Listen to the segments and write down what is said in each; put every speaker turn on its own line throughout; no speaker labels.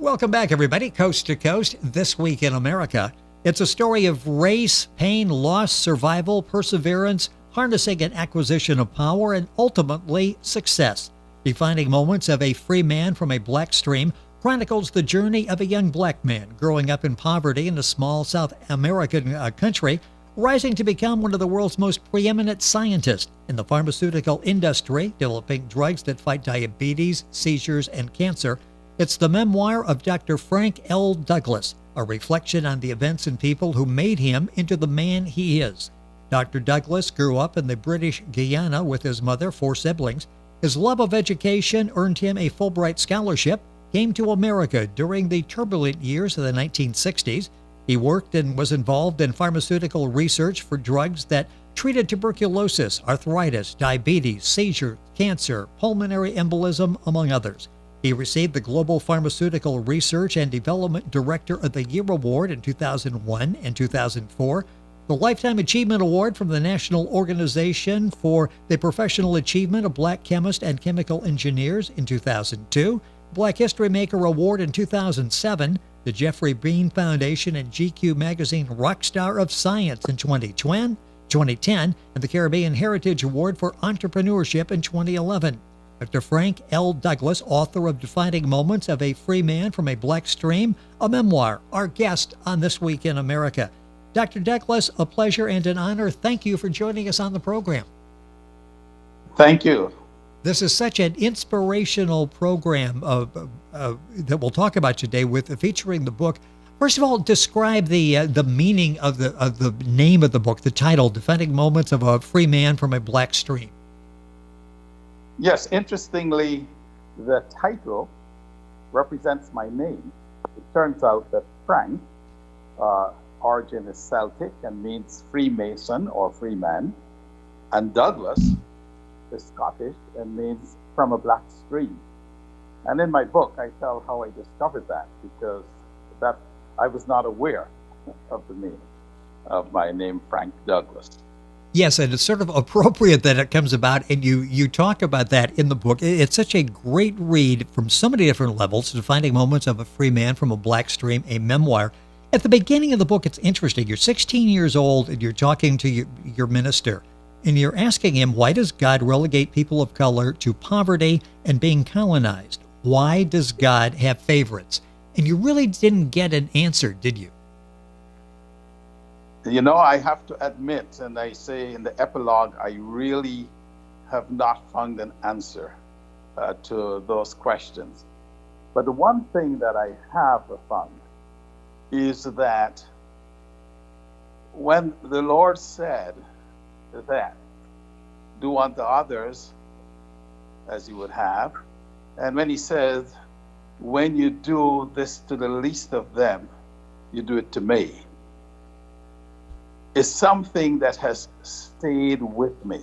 Welcome back, everybody. Coast to Coast, This Week in America. It's a story of race, pain, loss, survival, perseverance, harnessing and acquisition of power, and ultimately success. Defining Moments of a Free Man from a Black Stream chronicles the journey of a young black man growing up in poverty in a small South American country, rising to become one of the world's most preeminent scientists in the pharmaceutical industry, developing drugs that fight diabetes, seizures, and cancer. It's the memoir of Dr. Frank L. Douglas, a reflection on the events and people who made him into the man he is. Dr. Douglas grew up in the British Guiana with his mother, 4 siblings. His love of education earned him a Fulbright Scholarship, came to America during the turbulent years of the 1960s. He worked and was involved in pharmaceutical research for drugs that treated tuberculosis, arthritis, diabetes, seizures, cancer, pulmonary embolism, among others. He received the Global Pharmaceutical Research and Development Director of the Year Award in 2001 and 2004, the Lifetime Achievement Award from the National Organization for the Professional Achievement of Black Chemists and Chemical Engineers in 2002, Black History Maker Award in 2007, the Jeffrey Bean Foundation and GQ Magazine Rockstar of Science in 2010, and the Caribbean Heritage Award for Entrepreneurship in 2011. Dr. Frank L. Douglas, author of Defining Moments of a Free Man from a Black Stream, a memoir, our guest on This Week in America. Dr. Douglas, a pleasure and an honor. Thank you for joining us on the program.
Thank you.
This is such an inspirational program that we'll talk about today, with featuring the book. First of all, describe the meaning of the name of the book, the title, Defining Moments of a Free Man from a Black Stream.
Yes, interestingly, the title represents my name. It turns out that Frank, origin is Celtic and means Freemason or Freeman, and Douglas is Scottish and means from a black stream. And in my book, I tell how I discovered that, because that I was not aware of the meaning of my name, Frank Douglas.
Yes, and it's sort of appropriate that it comes about, and you talk about that in the book. It's such a great read from so many different levels, Defining Moments of a Free Man from a Black Stream, a memoir. At the beginning of the book, it's interesting. You're 16 years old, and you're talking to your minister, and you're asking him, why does God relegate people of color to poverty and being colonized? Why does God have favorites? And you really didn't get an answer, did you?
You know, I have to admit, and I say in the epilogue, I really have not found an answer to those questions. But the one thing that I have found is that when the Lord said that, do unto others as you would have, and when he says, when you do this to the least of them, you do it to me, is something that has stayed with me.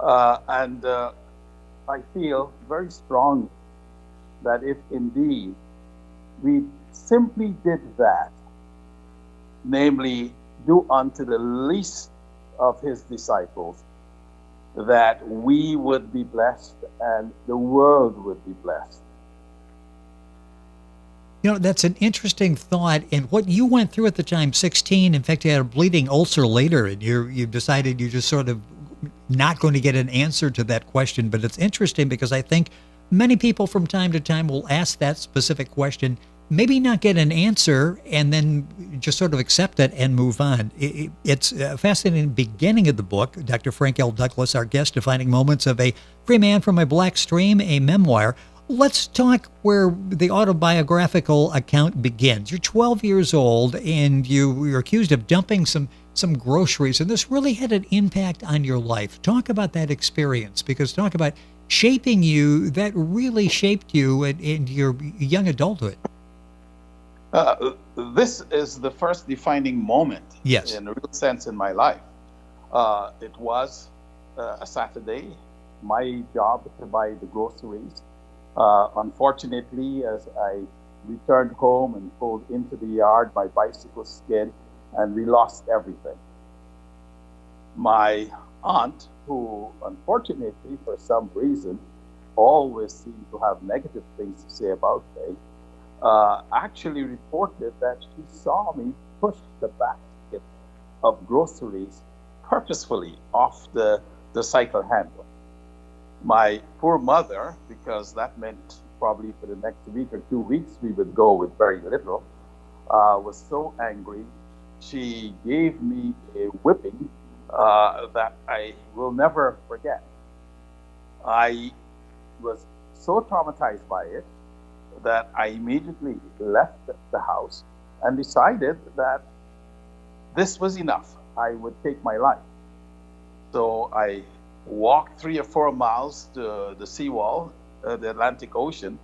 And I feel very strongly that if indeed we simply did that, namely do unto the least of his disciples, that we would be blessed and the world would be blessed.
You know, that's an interesting thought. And what you went through at the time, 16, in fact, you had a bleeding ulcer later, and you decided you're just sort of not going to get an answer to that question. But it's interesting because I think many people from time to time will ask that specific question, maybe not get an answer, and then just sort of accept it and move on. It's a fascinating beginning of the book. Dr. Frank L. Douglas, our guest, Defining Moments of a Free Man from a Black Stream, a memoir. Let's talk where the autobiographical account begins. You're 12 years old, and you're accused of dumping some groceries, and this really had an impact on your life. Talk about that experience, because talk about shaping you, that really shaped you in your young adulthood.
This is the first defining moment,
yes,
in a real sense in my life. It was a Saturday, my job to buy the groceries. Unfortunately, as I returned home and pulled into the yard, my bicycle skid and we lost everything. My aunt, who unfortunately for some reason always seemed to have negative things to say about me, actually reported that she saw me push the basket of groceries purposefully off the cycle handle. My poor mother, because that meant probably for the next week or 2 weeks we would go with very little, was so angry. She gave me a whipping that I will never forget. I was so traumatized by it that I immediately left the house and decided that this was enough. I would take my life. So I walked 3 or 4 miles to the seawall, the Atlantic Ocean,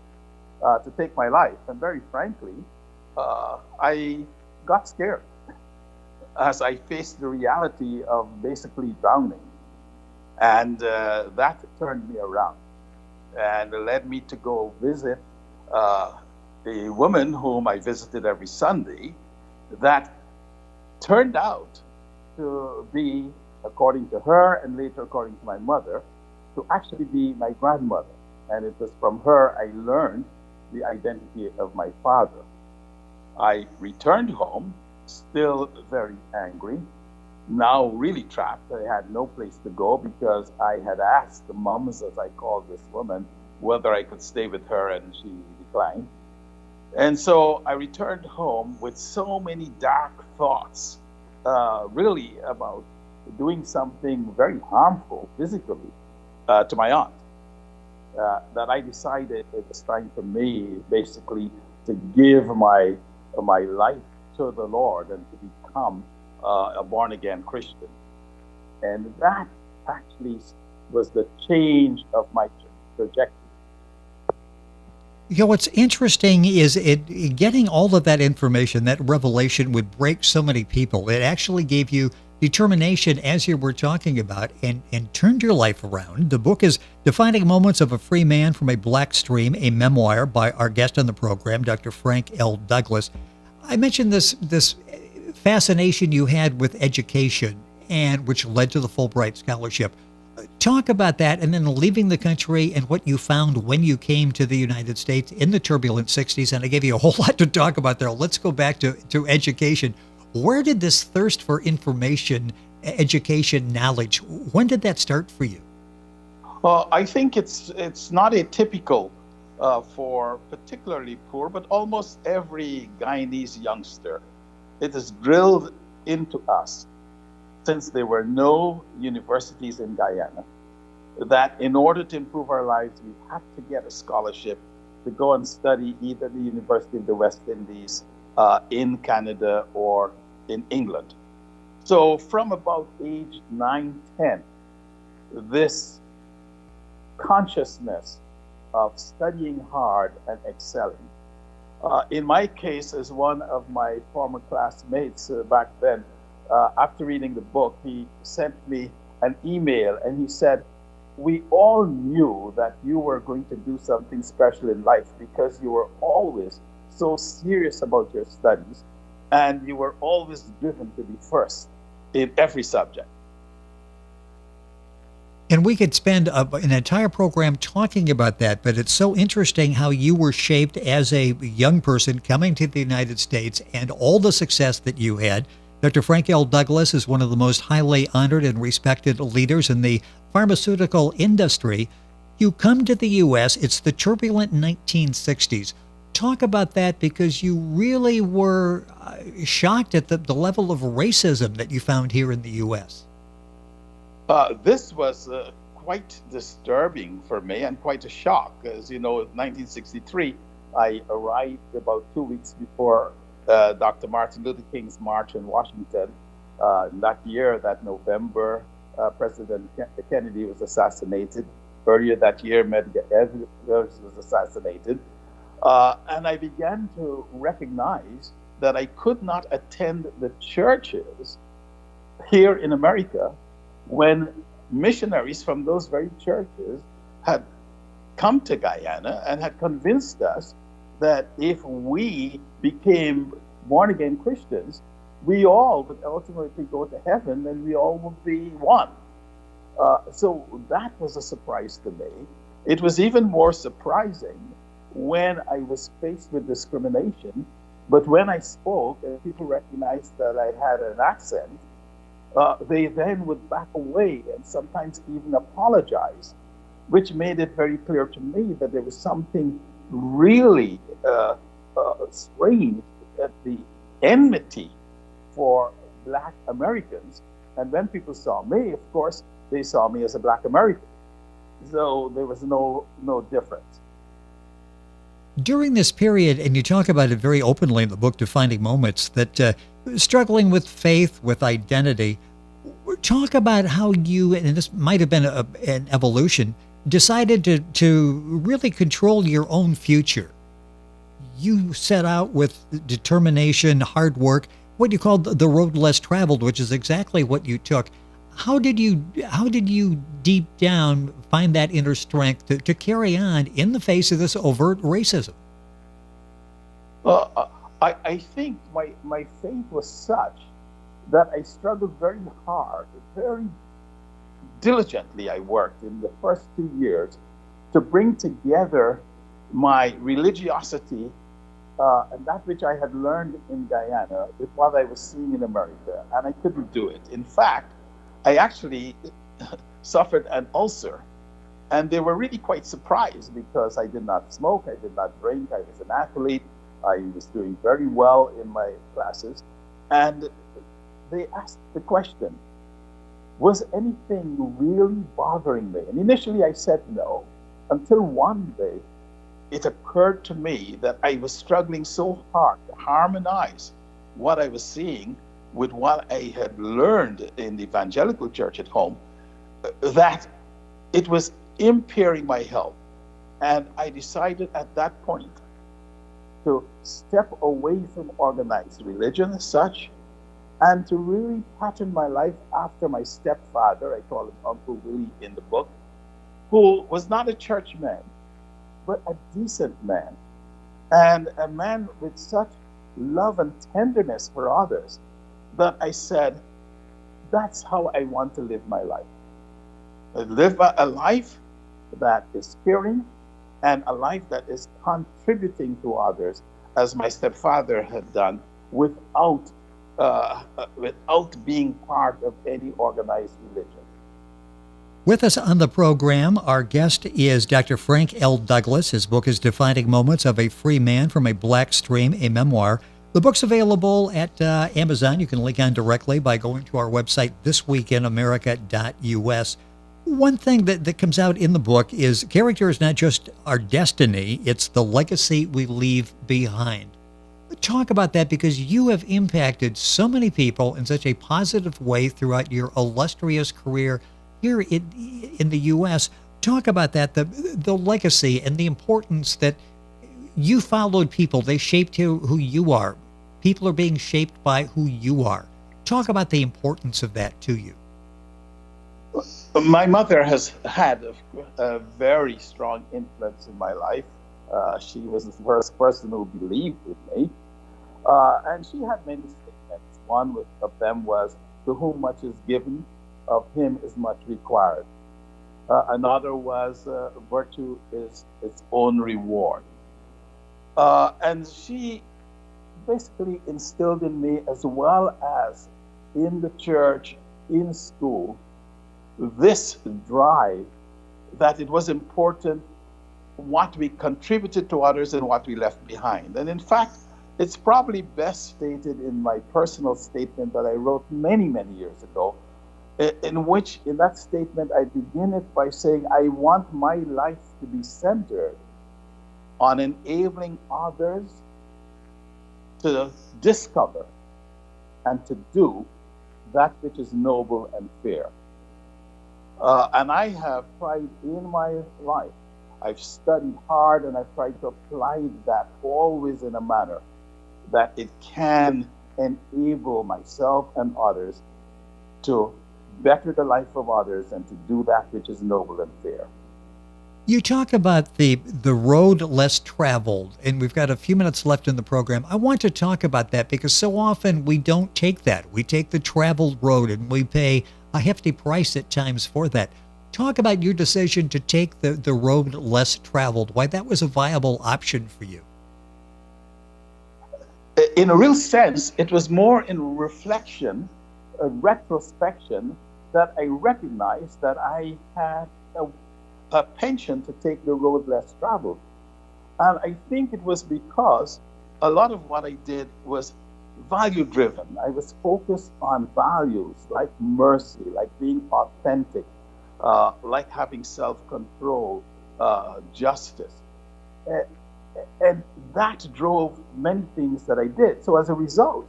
to take my life. And very frankly, I got scared as I faced the reality of basically drowning. And that turned me around and led me to go visit a woman whom I visited every Sunday that turned out to be, according to her and later according to my mother, to actually be my grandmother. And it was from her I learned the identity of my father. I returned home, still very angry, now really trapped. I had no place to go because I had asked the mums, as I called this woman, whether I could stay with her, and she declined. And so I returned home with so many dark thoughts, really about doing something very harmful physically to my aunt, that I decided it was time for me basically to give my life to the Lord and to become a born-again Christian. And that actually was the change of my trajectory.
You know, what's interesting is getting all of that information, that revelation would break so many people. It actually gave you determination, as you were talking about, and turned your life around. The book is Defining Moments of a Free Man from a Black Stream, a memoir by our guest on the program, Dr. Frank L. Douglas. I mentioned this fascination you had with education, and which led to the Fulbright Scholarship. Talk about that, and then leaving the country and what you found when you came to the United States in the turbulent 60s. And I gave you a whole lot to talk about there. Let's go back to education. Where did this thirst for information, education, knowledge, when did that start for you?
Well, I think it's not atypical for particularly poor, but almost every Guyanese youngster. It is drilled into us, since there were no universities in Guyana, that in order to improve our lives, we had to get a scholarship to go and study either the University of the West Indies in Canada or in England. So from about age 9, 10, this consciousness of studying hard and excelling. In my case, as one of my former classmates back then, after reading the book, he sent me an email and he said, "We all knew that you were going to do something special in life because you were always so serious about your studies and you were always driven to be first in every subject."
And we could spend an entire program talking about that, but it's so interesting how you were shaped as a young person coming to the United States and all the success that you had. Dr. Frank L. Douglas is one of the most highly honored and respected leaders in the pharmaceutical industry. You come to the U.S., it's the turbulent 1960s. Talk about that, because you really were shocked at the level of racism that you found here in the U.S.
This was quite disturbing for me and quite a shock. As you know, in 1963, I arrived about 2 weeks before Dr. Martin Luther King's march in Washington. That year, that November, President Kennedy was assassinated. Earlier that year, Medgar Evers was assassinated. And I began to recognize that I could not attend the churches here in America when missionaries from those very churches had come to Guyana and had convinced us that if we became born-again Christians, we all would ultimately go to heaven and we all would be one. So that was a surprise to me. It was even more surprising when I was faced with discrimination. But when I spoke and people recognized that I had an accent, they then would back away and sometimes even apologize, which made it very clear to me that there was something really strange at the enmity for Black Americans. And when people saw me, of course, they saw me as a Black American. So there was no difference.
During this period, and you talk about it very openly in the book, Defining Moments, that struggling with faith, with identity, talk about how you, and this might have been an evolution, decided to really control your own future. You set out with determination, hard work, what you called the road less traveled, which is exactly what you took. How did you deep down find that inner strength to carry on in the face of this overt racism?
I think my faith was such that I struggled very hard, very diligently. I worked in the first 2 years to bring together my religiosity and that which I had learned in Guyana with what I was seeing in America, and I couldn't do it. In fact, I actually suffered an ulcer, and they were really quite surprised because I did not smoke, I did not drink, I was an athlete, I was doing very well in my classes, and they asked the question, was anything really bothering me? And initially I said no, until one day it occurred to me that I was struggling so hard to harmonize what I was seeing with what I had learned in the evangelical church at home, that it was impairing my health. And I decided at that point to step away from organized religion as such, and to really pattern my life after my stepfather, I call him Uncle Willie in the book, who was not a church man, but a decent man, and a man with such love and tenderness for others, that I said, that's how I want to live my life. Live a life that is caring and a life that is contributing to others, as my stepfather had done, without being part of any organized religion.
With us on the program, our guest is Dr. Frank L. Douglas. His book is Defining Moments of a Free Man from a Black Stream, a memoir. The book's available at Amazon. You can link on directly by going to our website, thisweekinamerica.us. One thing that comes out in the book is character is not just our destiny, it's the legacy we leave behind. Talk about that, because you have impacted so many people in such a positive way throughout your illustrious career here in the U.S. Talk about that, the legacy and the importance that you followed people. They shaped who you are. People are being shaped by who you are. Talk about the importance of that to you.
My mother has had a very strong influence in my life. She was the first person who believed in me. And she had many statements. One of them was, to whom much is given, of him is much required. Another was, virtue is its own reward. And she basically instilled in me, as well as in the church, in school, this drive that it was important what we contributed to others and what we left behind. And in fact, it's probably best stated in my personal statement that I wrote many, many years ago, in which, in that statement, I begin it by saying, I want my life to be centered on enabling others to discover and to do that which is noble and fair. And I have tried in my life, I've studied hard and I've tried to apply that always in a manner that it can enable myself and others to better the life of others and to do that which is noble and fair.
You talk about the road less traveled, and we've got a few minutes left in the program. I want to talk about that because so often we don't take that. We take the traveled road and we pay a hefty price at times for that. Talk about your decision to take the road less traveled, why that was a viable option for you.
In a real sense, it was more in reflection, a retrospection, that I recognized that I had a penchant to take the road less traveled. And I think it was because a lot of what I did was value driven. I was focused on values like mercy, like being authentic, like having self-control, justice. And that drove many things that I did. So as a result,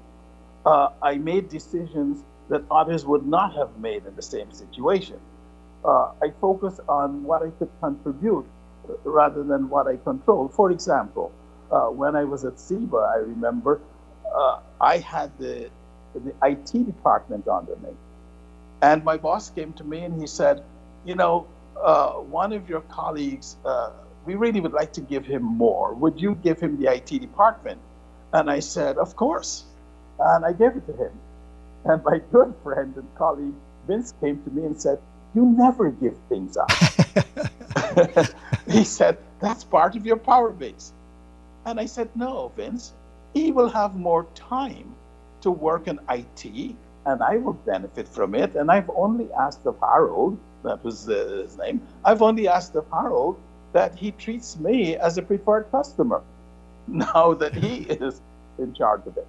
I made decisions that others would not have made in the same situation. I focused on what I could contribute rather than what I controlled. For example, when I was at Ciba, I remember I had the IT department under me. And my boss came to me and he said, you know, one of your colleagues, we really would like to give him more. Would you give him the IT department? And I said, of course. And I gave it to him. And my good friend and colleague, Vince, came to me and said, you never give things up. He said, that's part of your power base. And I said, no, Vince, he will have more time to work in IT and I will benefit from it. And I've only asked of Harold, that was his name, I've only asked of Harold that he treats me as a preferred customer now that he is in charge of it.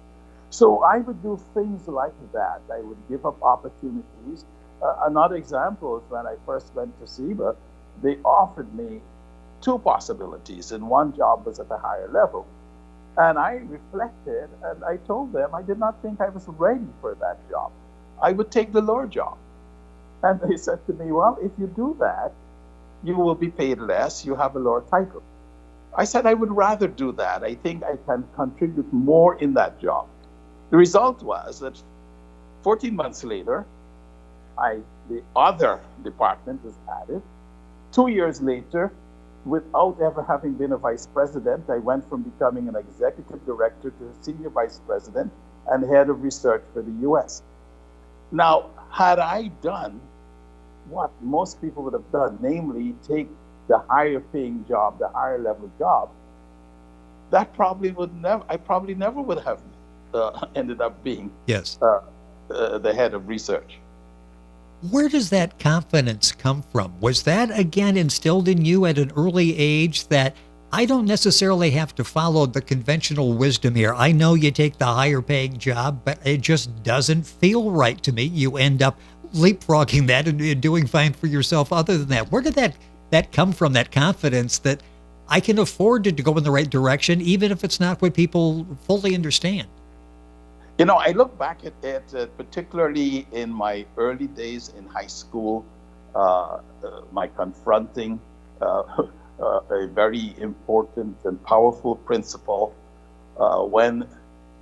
So I would do things like that. I would give up opportunities. Another example is when I first went to Ciba, they offered me two possibilities, and one job was at a higher level. And I reflected and I told them I did not think I was ready for that job. I would take the lower job. And they said to me, well, if you do that, you will be paid less, you have a lower title. I said I would rather do that. I think I can contribute more in that job. The result was that 14 months later, the other department was added. 2 years later, without ever having been a vice president, I went from becoming an executive director to a senior vice president and head of research for the US. Now, had I done what most people would have done, namely take the higher paying job, the higher level job, that probably would never, I probably never would have ended up being the head of research.
Where does that confidence come from? Was that, again, instilled in you at an early age that I don't necessarily have to follow the conventional wisdom here? I know you take the higher paying job, but it just doesn't feel right to me. You end up leapfrogging that and doing fine for yourself other than that. Where did that come from, that confidence that I can afford to go in the right direction, even if it's not what people fully understand?
You know, I look back at it, particularly in my early days in high school, my confronting a very important and powerful principal when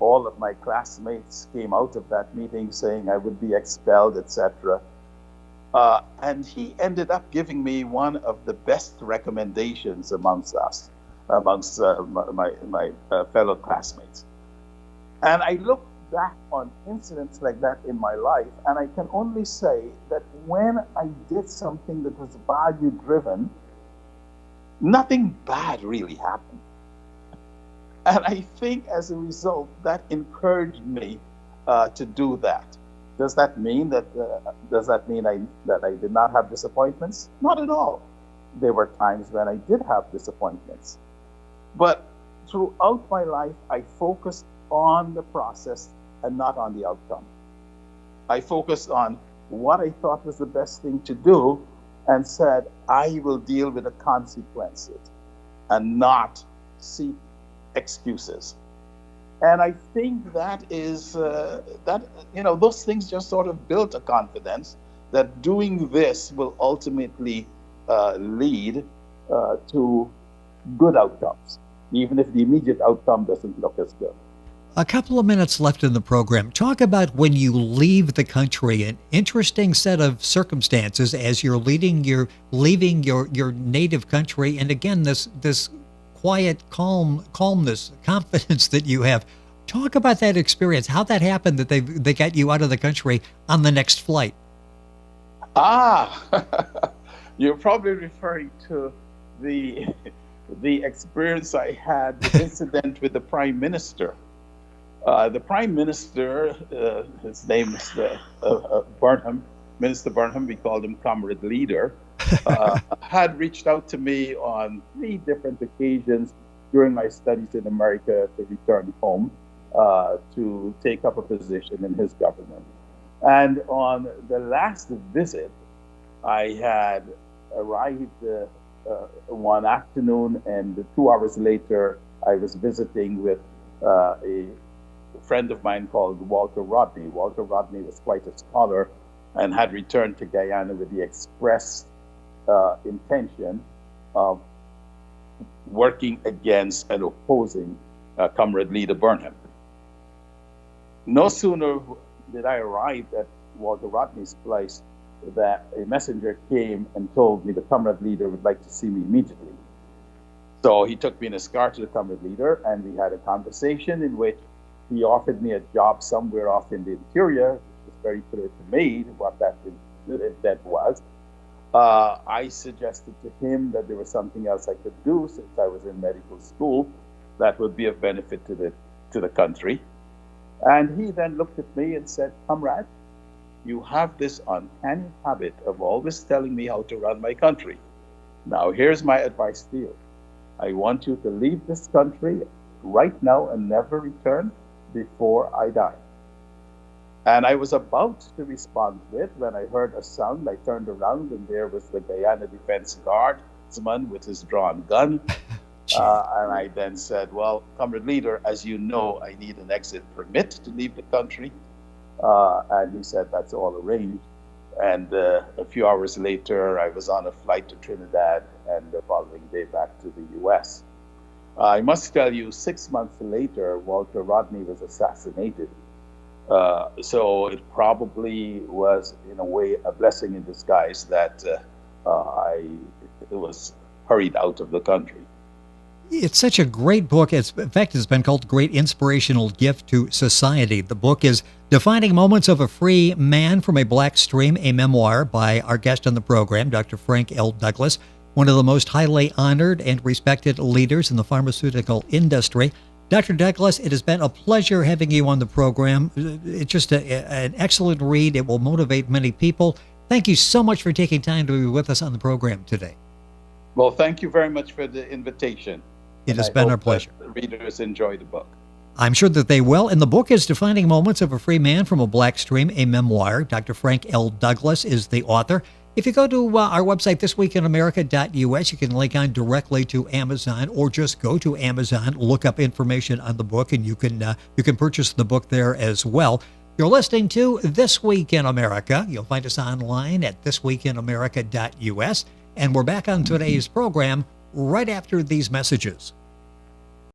all of my classmates came out of that meeting saying I would be expelled, etc. And he ended up giving me one of the best recommendations amongst my fellow classmates. And I look back on incidents like that in my life, and I can only say that when I did something that was value-driven, nothing bad really happened. And I think as a result, that encouraged me to do that. Does that mean that I did not have disappointments? Not at all. There were times when I did have disappointments. But throughout my life, I focused on the process and not on the outcome. I focused on what I thought was the best thing to do and said, I will deal with the consequences and not seek excuses. And I think that is, those things just sort of built a confidence that doing this will ultimately lead to good outcomes, even if the immediate outcome doesn't look as good.
A couple of minutes left in the program. Talk about when you leave the country, an interesting set of circumstances as you're leaving your native country. And again, this quiet, calmness, confidence that you have. Talk about that experience, how that happened that they got you out of the country on the next flight.
You're probably referring to the the experience I had, the incident with the Prime Minister. The Prime Minister, his name is Burnham, Minister Burnham, we called him Comrade Leader, had reached out to me on 3 different occasions during my studies in America to return home to take up a position in his government. And on the last visit, I had arrived one afternoon, and 2 hours later, I was visiting with a friend of mine called Walter Rodney. Walter Rodney was quite a scholar and had returned to Guyana with the express intention of working against and opposing Comrade Leader Burnham. No sooner did I arrive at Walter Rodney's place that a messenger came and told me the Comrade Leader would like to see me immediately. So he took me in his car to the Comrade Leader, and we had a conversation in which he offered me a job somewhere off in the interior, which was very clear to me what that was. I suggested to him that there was something else I could do since I was in medical school that would be of benefit to the country. And he then looked at me and said, "Comrade, you have this uncanny habit of always telling me how to run my country. Now, here's my advice to you. I want you to leave this country right now and never return before I die." And I was about to respond to it when I heard a sound. I turned around, and there was the Guyana Defense Guardsman with his drawn gun. And I then said, "Well, Comrade Leader, as you know, I need an exit permit to leave the country." And he said, "That's all arranged." And a few hours later, I was on a flight to Trinidad, and the following day back to the U.S. I must tell you, 6 months later, Walter Rodney was assassinated. So it probably was, in a way, a blessing in disguise that I was hurried out of the country.
It's such a great book. In fact, it's been called Great Inspirational Gift to Society. The book is Defining Moments of a Free Man from a Black Stream, a memoir by our guest on the program, Dr. Frank L. Douglas, one of the most highly honored and respected leaders in the pharmaceutical industry. Dr. Douglas, it has been a pleasure having you on the program. It's just an excellent read. It will motivate many people. Thank you so much for taking time to be with us on the program today.
Well, thank you very much for the invitation.
It has been our pleasure.
The readers enjoy the book.
I'm sure that they will. And the book is Defining Moments of a Free Man from a Black Stream, a memoir. Dr. Frank L. Douglas is the author. If you go to our website, thisweekinamerica.us, you can link on directly to Amazon, or just go to Amazon, look up information on the book, and you can purchase the book there as well. You're listening to This Week in America. You'll find us online at thisweekinamerica.us. And we're back on today's program right after these messages.